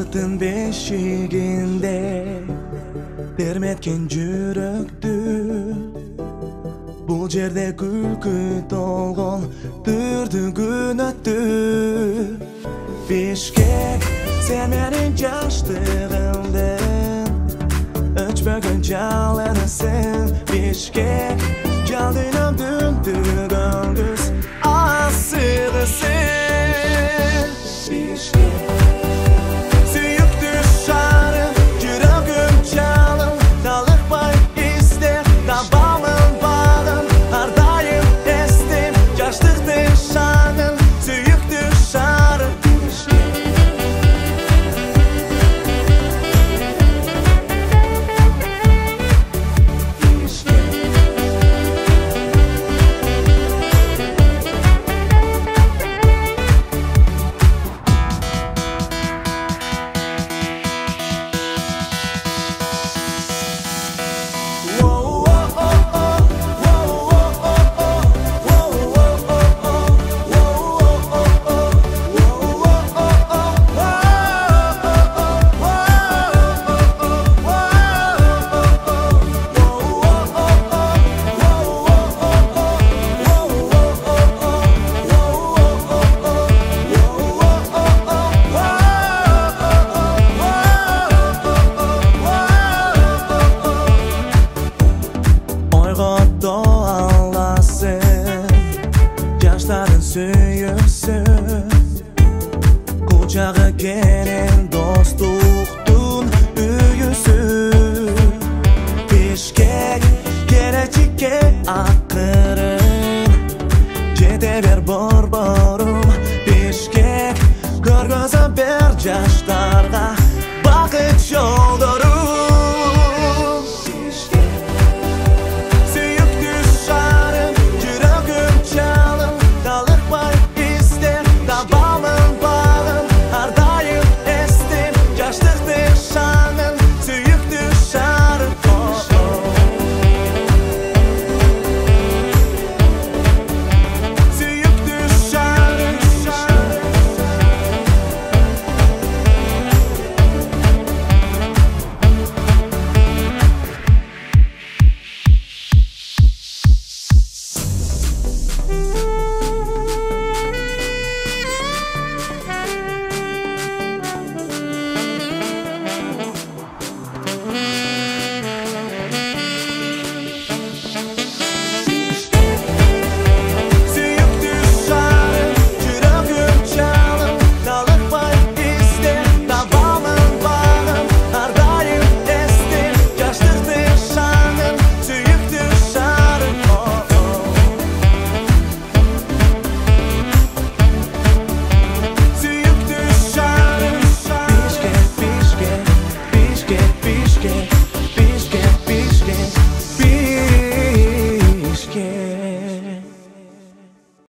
Baqıtın beşiginde termetken жүрөктү Бул жерде күлкү толгон түрдүгүн өттү Бишкек сен менин жаштыгымдын өчпөгөн жалынысың Бишкек жал дүйнөмдүн түгөнгүс асырысың Бишкек Жаштарын сүйүсүн Кучагы кенен достуктун үйүсү Бишкек келечекке акырын Жете бер борборум Бишкек көргөзө бер жаштарга